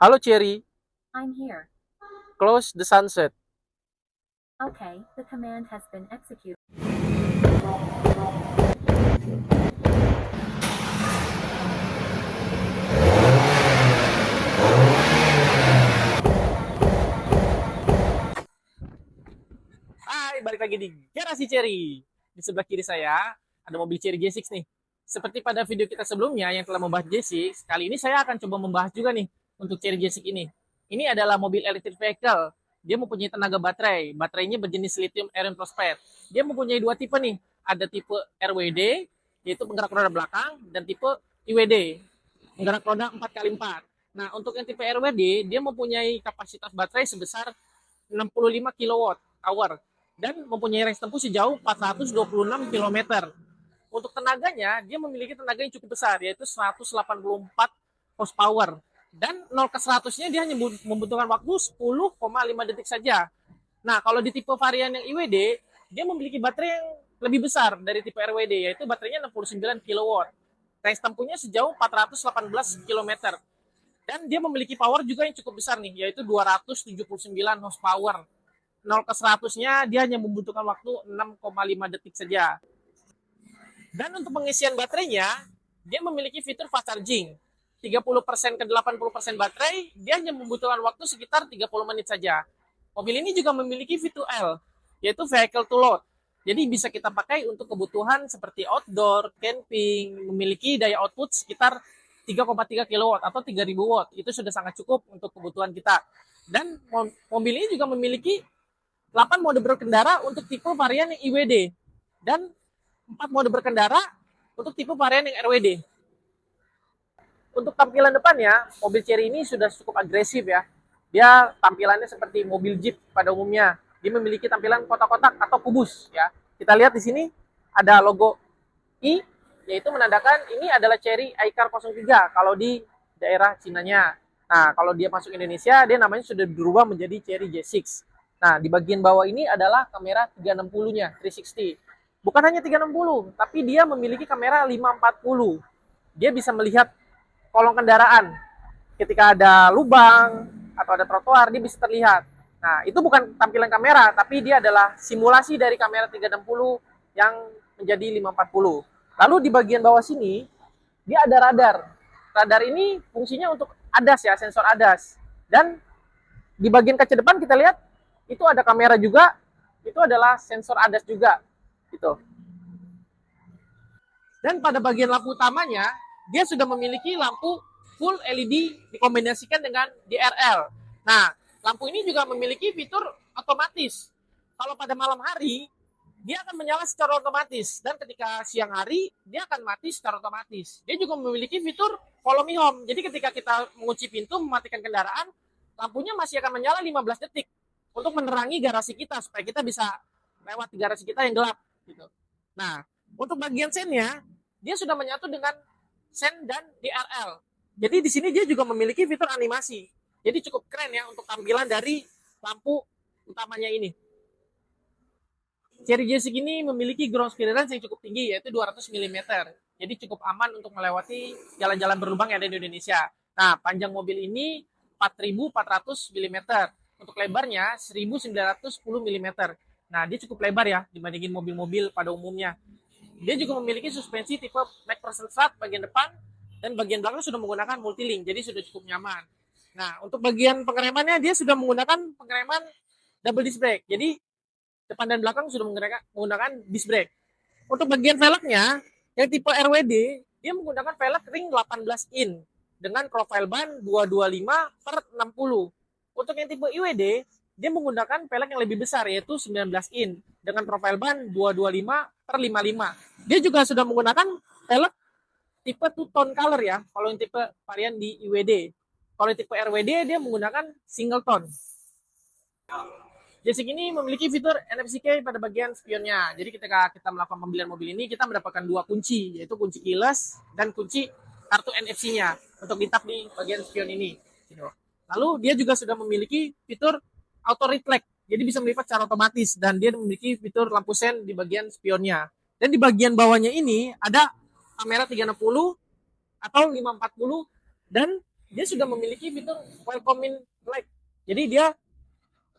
Halo Cherry, I'm here. close the sunset. Okay, the command has been executed. Hai, balik lagi di Garasi Cherry. Di sebelah kiri saya ada mobil Cherry J6 nih. Seperti pada video kita sebelumnya yang telah membahas J6, kali ini saya akan coba membahas juga nih untuk Cherry J6 ini. Ini adalah mobil electric vehicle. Dia mempunyai tenaga baterai. Baterainya berjenis lithium iron phosphate. Dia mempunyai dua tipe nih. Ada tipe RWD, yaitu penggerak roda belakang, dan tipe IWD, penggerak roda 4x4. Nah, untuk yang tipe RWD, dia mempunyai kapasitas baterai sebesar 65 kilowatt hour dan mempunyai range tempuh sejauh 426 kilometer. Untuk tenaganya, dia memiliki tenaga yang cukup besar, yaitu 184 horsepower. Dan 0 ke 100-nya dia hanya membutuhkan waktu 10,5 detik saja. Nah, kalau di tipe varian yang IWD, dia memiliki baterai yang lebih besar dari tipe RWD, yaitu baterainya 69 kilowatt. Range tempuhnya sejauh 418 kilometer. Dan dia memiliki power juga yang cukup besar nih, yaitu 279 horsepower. 0 ke 100-nya dia hanya membutuhkan waktu 6,5 detik saja. Dan untuk pengisian baterainya, dia memiliki fitur fast charging. 30% ke 80% baterai, dia hanya membutuhkan waktu sekitar 30 menit saja. Mobil ini juga memiliki V2L, yaitu vehicle to load. Jadi bisa kita pakai untuk kebutuhan seperti outdoor, camping, memiliki daya output sekitar 3,3 kilowatt atau 3000 watt. Itu sudah sangat cukup untuk kebutuhan kita. Dan mobil ini juga memiliki 8 mode berkendara untuk tipe varian yang IWD dan 4 mode berkendara untuk tipe varian yang RWD. Untuk tampilan depannya, mobil Cherry ini sudah cukup agresif ya. Dia tampilannya seperti mobil Jeep pada umumnya. Dia memiliki tampilan kotak-kotak atau kubus ya. Kita lihat di sini ada logo I, yaitu menandakan ini adalah Cherry iCar 03 kalau di daerah Cinanya. Nah, kalau dia masuk Indonesia, dia namanya sudah berubah menjadi Cherry J6. Nah, di bagian bawah ini adalah kamera 360-nya, 360. Bukan hanya 360, tapi dia memiliki kamera 540. Dia bisa melihat kolong kendaraan. Ketika ada lubang atau ada trotoar, dia bisa terlihat. Nah, itu bukan tampilan kamera, tapi dia adalah simulasi dari kamera 360 yang menjadi 540. Lalu di bagian bawah sini, dia ada radar. Radar ini fungsinya untuk ADAS ya, sensor ADAS. Dan di bagian kaca depan kita lihat itu ada kamera juga, itu adalah sensor ADAS juga gitu. Dan pada bagian lampu utamanya, dia sudah memiliki lampu full LED dikombinasikan dengan DRL. Nah, lampu ini juga memiliki fitur otomatis. Kalau pada malam hari, dia akan menyala secara otomatis. Dan ketika siang hari, dia akan mati secara otomatis. Dia juga memiliki fitur follow me home. Jadi ketika kita mengunci pintu, mematikan kendaraan, lampunya masih akan menyala 15 detik untuk menerangi garasi kita supaya kita bisa lewat di garasi kita yang gelap gitu. Nah, untuk bagian sennya, dia sudah menyatu dengan sen dan DRL. Jadi di sini dia juga memiliki fitur animasi. Jadi cukup keren ya untuk tampilan dari lampu utamanya ini. Cherry J6 ini memiliki ground clearance yang cukup tinggi, yaitu 200 mm. Jadi cukup aman untuk melewati jalan-jalan berlubang yang ada di Indonesia. Nah, panjang mobil ini 4.400 mm. Untuk lebarnya 1.910 mm. Nah, dia cukup lebar ya dibandingin mobil-mobil pada umumnya. Dia juga memiliki suspensi tipe McPherson Strut bagian depan dan bagian belakang sudah menggunakan multilink, jadi sudah cukup nyaman. Nah, untuk bagian pengeremannya dia sudah menggunakan pengereman double disc brake. Jadi depan dan belakang sudah menggunakan disc brake. Untuk bagian velgnya yang tipe RWD, dia menggunakan velg ring 18 in dengan profile ban 225/60. Untuk yang tipe IWD, dia menggunakan velg yang lebih besar yaitu 19 in dengan profile ban 225/55. Dia juga sudah menggunakan velg tipe two tone color ya. Kalau yang tipe varian di IWD. Kalau tipe RWD dia menggunakan single tone. J6 ini memiliki fitur NFC key pada bagian spionnya. Jadi ketika kita melakukan pembelian mobil ini, kita mendapatkan dua kunci, yaitu kunci keyless dan kunci kartu NFC-nya untuk ditap di bagian spion ini. Lalu dia juga sudah memiliki fitur auto reflect, jadi bisa melipat secara otomatis, dan dia memiliki fitur lampu sen di bagian spionnya. Dan di bagian bawahnya ini ada kamera 360 atau 540 dan dia sudah memiliki fitur welcoming light. Jadi dia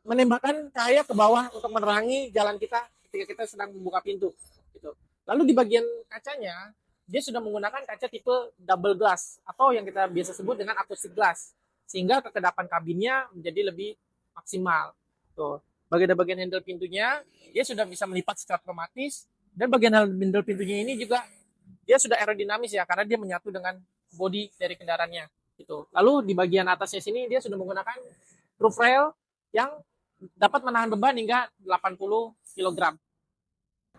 menembakkan cahaya ke bawah untuk menerangi jalan kita ketika kita sedang membuka pintu. Gitu. Lalu di bagian kacanya, dia sudah menggunakan kaca tipe double glass atau yang kita biasa sebut dengan acoustic glass, sehingga kekedapan kabinnya menjadi lebih maksimal. Tuh. Bagian handle pintunya, dia sudah bisa melipat secara otomatis, dan bagian handle pintunya ini juga dia sudah aerodinamis ya, karena dia menyatu dengan bodi dari kendaraannya. Gitu. Lalu di bagian atasnya sini dia sudah menggunakan roof rail yang dapat menahan beban hingga 80 kg.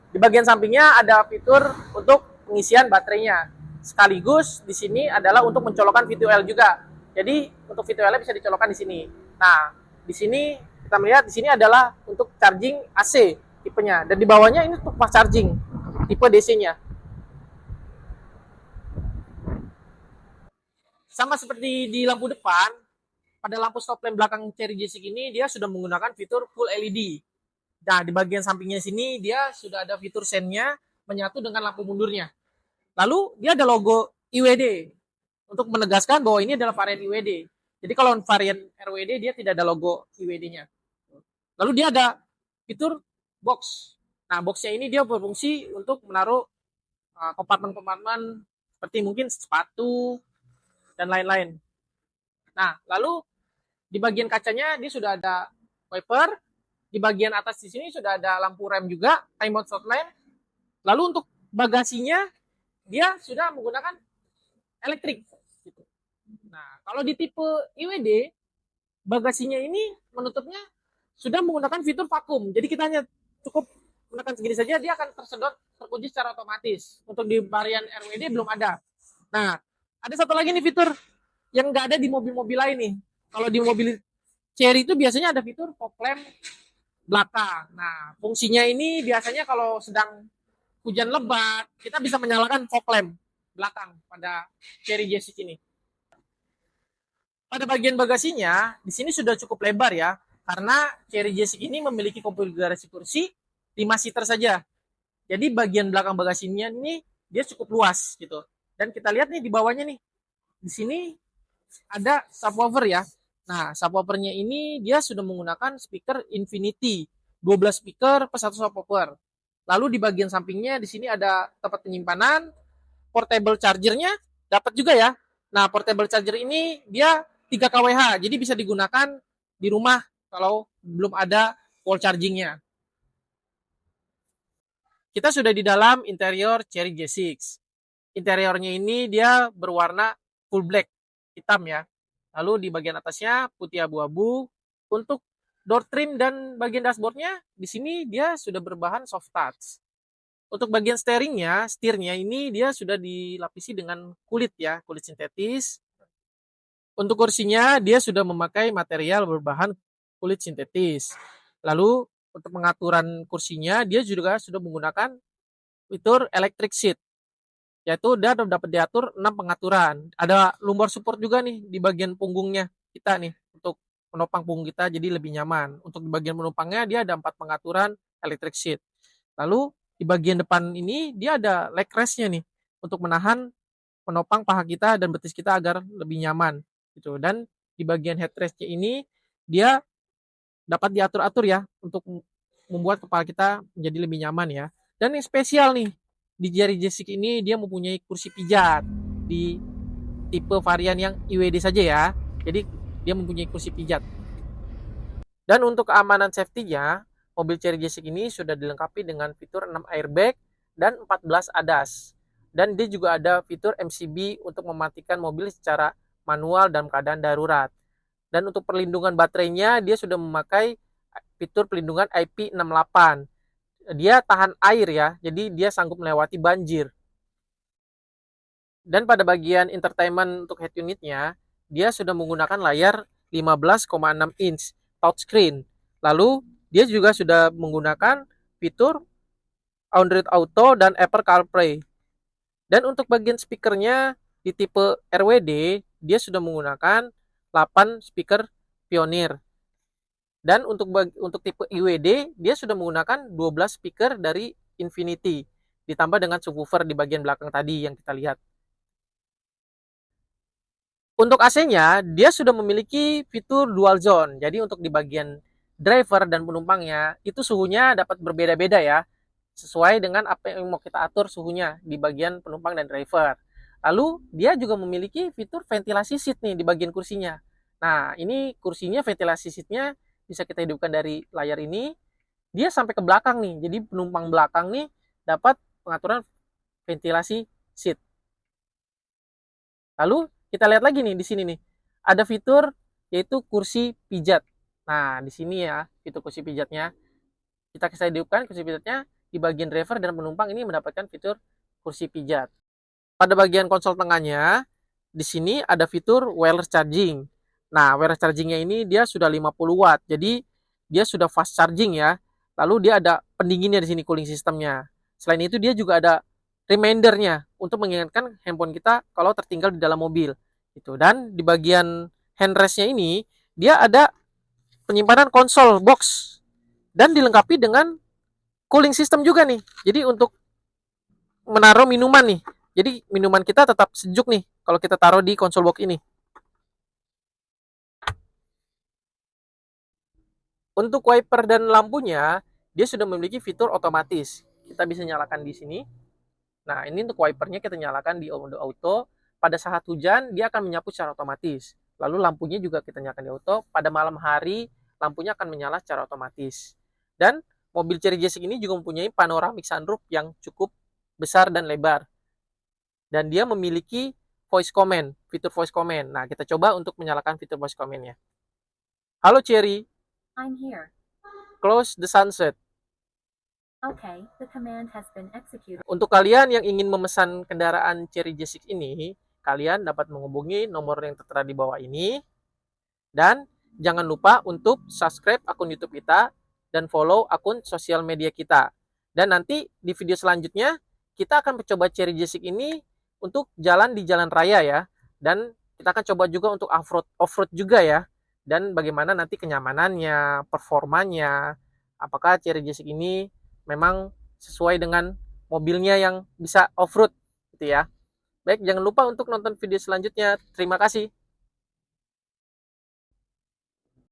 Di bagian sampingnya ada fitur untuk pengisian baterainya. Sekaligus di sini adalah untuk mencolokkan V2L juga. Jadi untuk V2L bisa dicolokkan di sini. Nah, di sini kita melihat di sini adalah untuk charging AC tipenya, dan di bawahnya ini untuk fast charging tipe DC-nya. Sama seperti di lampu depan, pada lampu stop lamp belakang Cherry J6 ini dia sudah menggunakan fitur full LED. Nah, di bagian sampingnya sini dia sudah ada fitur sennya menyatu dengan lampu mundurnya. Lalu dia ada logo IWD untuk menegaskan bahwa ini adalah varian IWD. Jadi kalau varian RWD dia tidak ada logo IWD-nya. Lalu dia ada fitur box. Nah, boxnya ini dia berfungsi untuk menaruh kompartemen-kompartemen seperti mungkin sepatu dan lain-lain. Nah, lalu di bagian kacanya dia sudah ada wiper. Di bagian atas di sini sudah ada lampu rem juga, time mode short lamp. Lalu untuk bagasinya dia sudah menggunakan elektrik. Nah, kalau di tipe IWD, bagasinya ini menutupnya sudah menggunakan fitur vakum. Jadi kita hanya cukup menekan segini saja, dia akan tersedot terkunci secara otomatis. Untuk di varian RWD belum ada. Nah, ada satu lagi nih fitur yang nggak ada di mobil-mobil lain nih. Kalau di mobil Cherry itu biasanya ada fitur fog lamp belakang. Nah, fungsinya ini biasanya kalau sedang hujan lebat, kita bisa menyalakan fog lamp belakang pada Cherry J6 ini. Pada bagian bagasinya, di sini sudah cukup lebar ya, karena Cherry J6 ini memiliki konfigurasi kursi 5 seater saja. Jadi bagian belakang bagasinya ini dia cukup luas gitu. Dan kita lihat nih di bawahnya nih. Di sini ada subwoofer ya. Nah, subwoofernya ini dia sudah menggunakan speaker Infinity, 12 speaker plus 1 subwoofer. Lalu di bagian sampingnya di sini ada tempat penyimpanan, portable chargernya dapat juga ya. Nah, portable charger ini dia 3 kWh, jadi bisa digunakan di rumah kalau belum ada wall chargingnya. Kita sudah di dalam interior Cherry J6. Interiornya ini dia berwarna full black, hitam ya. Lalu di bagian atasnya putih abu-abu. Untuk door trim dan bagian dashboardnya di sini dia sudah berbahan soft touch. Untuk bagian setirnya ini dia sudah dilapisi dengan kulit ya, kulit sintetis. Untuk kursinya dia sudah memakai material berbahan kulit sintetis. Lalu untuk pengaturan kursinya dia juga sudah menggunakan fitur electric seat, yaitu dia dapat diatur 6 pengaturan. Ada lumbar support juga nih di bagian punggungnya kita nih untuk menopang punggung kita jadi lebih nyaman. Untuk di bagian penumpangnya dia ada 4 pengaturan electric seat. Lalu di bagian depan ini dia ada leg rest-nya nih untuk menahan menopang paha kita dan betis kita agar lebih nyaman gitu. Dan di bagian headrest-nya ini dia dapat diatur-atur ya untuk membuat kepala kita menjadi lebih nyaman ya. Dan yang spesial nih di Cherry J6 ini dia mempunyai kursi pijat di tipe varian yang IWD saja ya. Jadi dia mempunyai kursi pijat. Dan untuk keamanan safety-nya, mobil Cherry J6 ini sudah dilengkapi dengan fitur 6 airbag dan 14 ADAS. Dan dia juga ada fitur MCB untuk mematikan mobil secara manual dalam keadaan darurat. Dan untuk perlindungan baterainya, dia sudah memakai fitur pelindungan IP68. Dia tahan air ya, jadi dia sanggup melewati banjir. Dan pada bagian entertainment untuk head unitnya, dia sudah menggunakan layar 15,6 inch touchscreen. Lalu dia juga sudah menggunakan fitur Android Auto dan Apple CarPlay. Dan untuk bagian speakernya di tipe RWD, dia sudah menggunakan 8 speaker Pioneer. Dan untuk tipe IWD, dia sudah menggunakan 12 speaker dari Infinity, ditambah dengan subwoofer di bagian belakang tadi yang kita lihat. Untuk AC-nya, dia sudah memiliki fitur dual zone. Jadi untuk di bagian driver dan penumpangnya, itu suhunya dapat berbeda-beda ya. Sesuai dengan apa yang mau kita atur suhunya di bagian penumpang dan driver. Lalu dia juga memiliki fitur ventilasi seat nih di bagian kursinya. Nah, ini kursinya ventilasi seatnya bisa kita hidupkan dari layar ini. Dia sampai ke belakang nih. Jadi penumpang belakang nih dapat pengaturan ventilasi seat. Lalu kita lihat lagi nih di sini nih. Ada fitur yaitu kursi pijat. Nah, di sini ya, fitur kursi pijatnya. Kita bisa hidupkan kursi pijatnya di bagian driver dan penumpang ini mendapatkan fitur kursi pijat. Pada bagian konsol tengahnya, di sini ada fitur wireless charging. Nah, wireless chargingnya ini dia sudah 50 watt. Jadi dia sudah fast charging ya. Lalu dia ada pendinginnya di sini cooling sistemnya. Selain itu dia juga ada remindernya untuk mengingatkan handphone kita kalau tertinggal di dalam mobil. Itu. Dan di bagian handrestnya ini dia ada penyimpanan konsol box dan dilengkapi dengan cooling system juga nih. Jadi untuk menaruh minuman nih. Jadi minuman kita tetap sejuk nih kalau kita taruh di konsol box ini. Untuk wiper dan lampunya, dia sudah memiliki fitur otomatis. Kita bisa nyalakan di sini. Nah, ini untuk wipernya kita nyalakan di mode auto. Pada saat hujan, dia akan menyapu secara otomatis. Lalu lampunya juga kita nyalakan di auto. Pada malam hari, lampunya akan menyala secara otomatis. Dan mobil Cherry Jessic ini juga mempunyai panoramic sunroof yang cukup besar dan lebar. Dan dia memiliki voice command, fitur voice command. Nah, kita coba untuk menyalakan fitur voice command-nya. Halo Cherry, I'm here. close the sunset. Okay, the command has been executed. Untuk kalian yang ingin memesan kendaraan Cherry J6 ini, kalian dapat menghubungi nomor yang tertera di bawah ini. Dan jangan lupa untuk subscribe akun YouTube kita dan follow akun sosial media kita. Dan nanti di video selanjutnya, kita akan mencoba Cherry J6 ini untuk jalan di jalan raya ya. Dan kita akan coba juga untuk off-road juga ya. Dan bagaimana nanti kenyamanannya, performanya, apakah Cherry J6 ini memang sesuai dengan mobilnya yang bisa off-road gitu ya. Baik, jangan lupa untuk nonton video selanjutnya. Terima kasih.